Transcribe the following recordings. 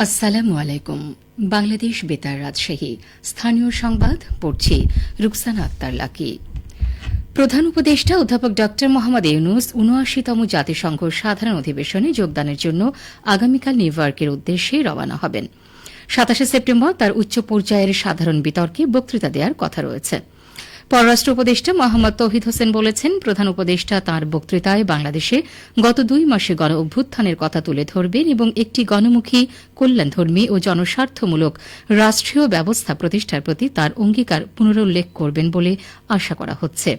আসসালামু আলাইকুম। বাংলাদেশ বেতার রাজশাহী স্থানীয় সংবাদ পড়ছি রুকসানা আক্তার লাকি। প্রধান উপদেষ্টা অধ্যাপক ড মোহাম্মদ ইউনুস ৭৯তম জাতিসংঘ সাধারণ অধিবেশনে যোগদানের জন্য আগামীকাল নিউইয়র্কের উদ্দেশ্যে রওনা হবেন। ২৭ সেপ্টেম্বর তার উচ্চ পর্যায়ের সাধারণ বিতর্কে বক্তৃতা দেওয়ার কথা রয়েছে। পররাষ্ট্র উপদেষ্টা মোহাম্মদ তৌহিদ হোসেন বলেছেন, প্রধান উপদেষ্টা তাঁর বক্তৃতায় বাংলাদেশে গত ২ মাসে গণ অভ্যুত্থানের কথা তুলে ধরবেন এবং একটি গণমুখী, কল্যাণধর্মী ও জনস্বার্থমূলক রাষ্ট্রীয় ব্যবস্থা প্রতিষ্ঠার প্রতি তাঁর অঙ্গীকার পুনরুল্লেখ করবেন বলে আশা করা হচ্ছে।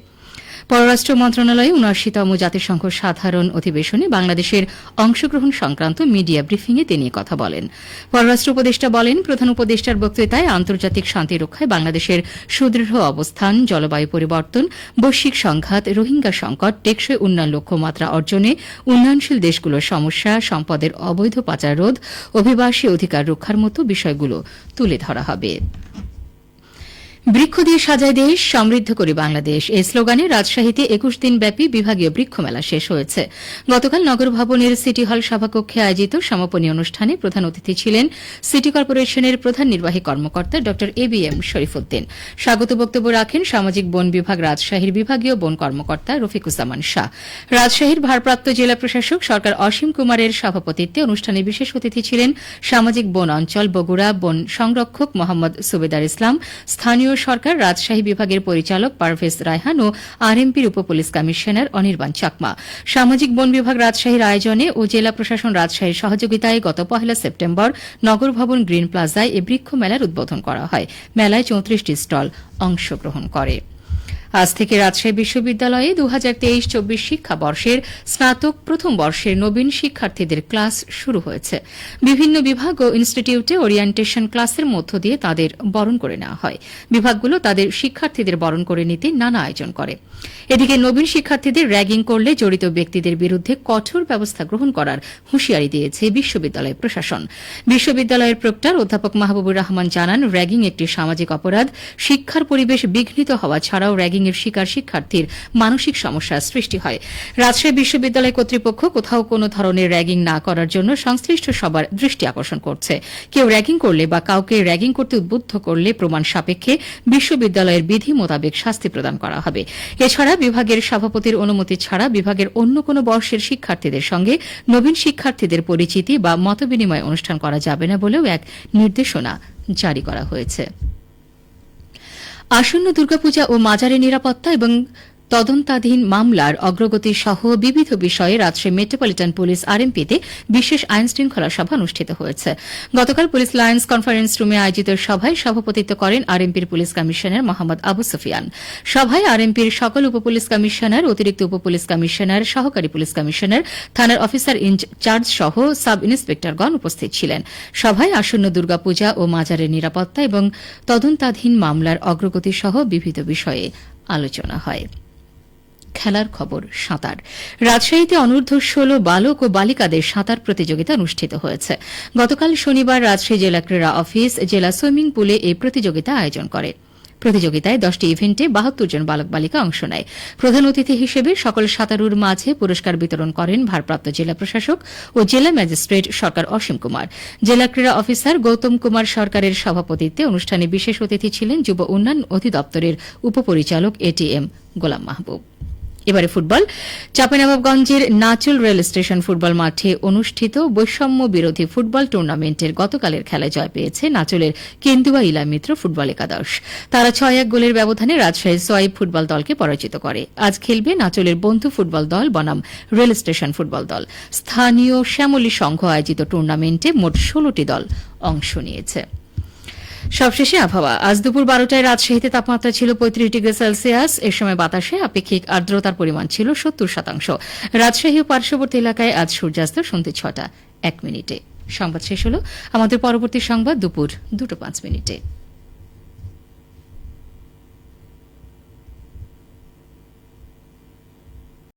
পররাষ্ট্র মন্ত্রণালয়ে ৭৯তম জাতিসংঘ সাধারণ অধিবেশনে বাংলাদেশের অংশগ্রহণ সংক্রান্ত মিডিয়া ব্রিফিংয়ে তিনি কথা বলেন। পররাষ্ট্র উপদেষ্টা বলেন, প্রধান উপদেষ্টার বক্তৃতায় আন্তর্জাতিক শান্তি রক্ষায় বাংলাদেশের সুদৃঢ় অবস্থান, জলবায়ু পরিবর্তন, বৈশ্বিক সংঘাত, রোহিঙ্গা সংকট, টেকসই উন্নয়ন লক্ষ্যমাত্রা অর্জনে উন্নয়নশীল দেশগুলোর সমস্যা, সম্পদের অবৈধ পাচার রোধ, অভিবাসী অধিকার রক্ষার মতো বিষয়গুলো তুলে ধরা হবে। বৃক্ষ দিয়ে সাজায় দেশ, সমৃদ্ধ করি বাংলাদেশ এই স্লোগানে রাজশাহীতে ২১ দিনব্যাপী বিভাগীয় বৃক্ষমেলা শেষ হয়েছে। গতকাল নগর ভবনের সিটি হল সভাকক্ষে আয়োজিত সমাপনী অনুষ্ঠানে প্রধান অতিথি ছিলেন সিটি কর্পোরেশনের প্রধান নির্বাহী কর্মকর্তা ড ABM শরীফুদ্দিন। স্বাগত বক্তব্য রাখেন সামাজিক বন বিভাগ রাজশাহীর বিভাগীয় বন কর্মকর্তা রফিকুজ্জামান শাহ। রাজশাহীর ভারপ্রাপ্ত জেলা প্রশাসক সরকার অসীম কুমারের সভাপতিত্বে অনুষ্ঠানে বিশেষ অতিথি ছিলেন সামাজিক বন অঞ্চল বগুড়া বন সংরক্ষক মোহাম্মদ সুবেদার ইসলাম, স্থানীয় সরকার রাজশাহী বিভাগের পরিচালক পারভেজ রায়হান ও আরএমপির উপপুলিশ কমিশনার অনির্বাণ চাকমা। সামাজিক বন বিভাগ রাজশাহীর আয়োজনে ও জেলা প্রশাসন রাজশাহীর সহযোগিতায় গত ১ সেপ্টেম্বর নগর ভবন গ্রিন প্লাজায় এ বৃক্ষ মেলার উদ্বোধন করা হয়। মেলায় ৩৪টি স্টল অংশগ্রহণ করে। আজ থেকে রাজশাহী বিশ্ববিদ্যালয়ে ২০২৩-২৪ শিক্ষাবর্ষের স্নাতক প্রথম বর্ষের নবীন শিক্ষার্থীদের ক্লাস শুরু হয়েছে। বিভিন্ন বিভাগ ও ইনস্টিটিউটে ওরিয়েন্টেশন ক্লাসের মধ্য দিয়ে তাদের বরণ করে নেওয়া হয়। বিভাগগুলো তাদের শিক্ষার্থীদের বরণ করে নিতে নানা আয়োজন করে। এদিকে নবীন শিক্ষার্থীদের র্যাগিং করলে জড়িত ব্যক্তিদের বিরুদ্ধে কঠোর ব্যবস্থা গ্রহণ করার হুঁশিয়ারি দিয়েছে বিশ্ববিদ্যালয় প্রশাসন। বিশ্ববিদ্যালয়ের প্রক্টর অধ্যাপক মাহবুবুর রহমান জানান, র্যাগিং একটি সামাজিক অপরাধ। শিক্ষার পরিবেশ বিঘ্নিত হওয়া ছাড়াও র্যাগিং এর শিকার শিক্ষার্থীর মানসিক সমস্যার সৃষ্টি হয়। রাজশাহী বিশ্ববিদ্যালয় কর্তৃপক্ষ কোথাও কোনো ধরনের র্যাগিং না করার জন্য সংশ্লিষ্ট সবার দৃষ্টি আকর্ষণ করছে। কেউ র্যাগিং করলে বা কাউকে র্যাগিং করতে উদ্বুদ্ধ করলে প্রমাণ সাপেক্ষে বিশ্ববিদ্যালয়ের বিধি মোতাবেক শাস্তি প্রদান করা হবে। এছাড়া বিভাগের সভাপতির অনুমতি ছাড়া বিভাগের অন্য কোনো বর্ষের শিক্ষার্থীদের সঙ্গে নবীন শিক্ষার্থীদের পরিচিতি বা মতবিনিময় অনুষ্ঠান করা যাবে না বলেও এক নির্দেশনা জারি করা হয়েছে। আসন্ন দুর্গাপূজা ও মাজারের নিরাপত্তা এবং তদন্তাধীন মামলার অগ্রগতি সহ বিবিধ বিষয়ে রাজশাহী মেট্রোপলিটন পুলিশ আরএমপিতে বিশেষ আইন শৃঙ্খলা সভা অনুষ্ঠিত হয়েছে। গতকাল পুলিশ লায়ন্স কনফারেন্স রুমে আয়োজিত সভায় সভাপতিত্ব করেন আরএমপির পুলিশ কমিশনার মোহাম্মদ আবু সুফিয়ান। সভায় আরএমপির সকল উপপুলিশ কমিশনার, অতিরিক্ত উপপুলিশ কমিশনার, সহকারী পুলিশ কমিশনার, থানার অফিসার ইনচার্জ সহ সাব ইন্সপেক্টরগণ উপস্থিত ছিলেন। সভায় আসন্ন দুর্গাপূজা ও মাজারের নিরাপত্তা এবং তদন্তাধীন মামলার অগ্রগতি সহ বিবিধ বিষয়ে আলোচনা হয়। খেলার খবর, সাঁতার। রাজশাহীতে অনূর্ধ্ব-১৬ বালক ও বালিকাদের সাঁতার প্রতিযোগিতা অনুষ্ঠিত হয়েছে। গতকাল শনিবার রাজশাহী জেলা ক্রীড়া অফিস জেলা সুইমিং পুলে এই প্রতিযোগিতা আয়োজন করে। প্রতিযোগিতায় ১০টি ইভেন্টে ৭২ জন বালক বালিকা অংশ নেয়। প্রধান অতিথি হিসেবে সকল সাঁতারুর মাঝে পুরস্কার বিতরণ করেন ভারপ্রাপ্ত জেলা প্রশাসক ও জেলা ম্যাজিস্ট্রেট সরকার অসীম কুমার। জেলা ক্রীড়া অফিসার গৌতম কুমার সরকারের সভাপতিত্বে অনুষ্ঠানে বিশেষ অতিথি ছিলেন যুব উন্নয়ন অধিদপ্তরের উপপরিচালক এটিএম গোলাম মাহবুব। এবারে ফুটবল। চাঁপাইনবাবগঞ্জের নাচল রেল স্টেশন ফুটবল মাঠে অনুষ্ঠিত বৈষম্য বিরোধী ফুটবল টুর্নামেন্টের গতকালের খেলায় জয় পেয়েছে নাচলের কেন্দুয়া ইলা মিত্র ফুটবল একাদশ। তারা ৬-১ গোলের ব্যবধানে রাজশাহী সোয়াইব ফুটবল দলকে পরাজিত করে। আজ খেলবে নাচলের বন্ধু ফুটবল দল বনাম রেল স্টেশন ফুটবল দল। স্থানীয় শ্যামলী সংঘ আয়োজিত টুর্নামেন্টে মোট ১৬টি দল অংশ নিয়েছে। সবশেষে আবহাওয়া। আজ দুপুর ১২টায় রাজশাহীতে তাপমাত্রা ছিল ৩৫ ডিগ্রি সেলসিয়াস। এ সময় বাতাসে আপেক্ষিক আর্দ্রতার পরিমাণ ছিল ৭০%। রাজশাহী ও পার্শ্ববর্তী এলাকায় আজ সূর্যাস্ত সন্ধ্যে ৬টা ১ মিনিটে। সংবাদ শেষ হল। আমাদের পরবর্তী সংবাদ দুপুর ২টা ৫ মিনিটে।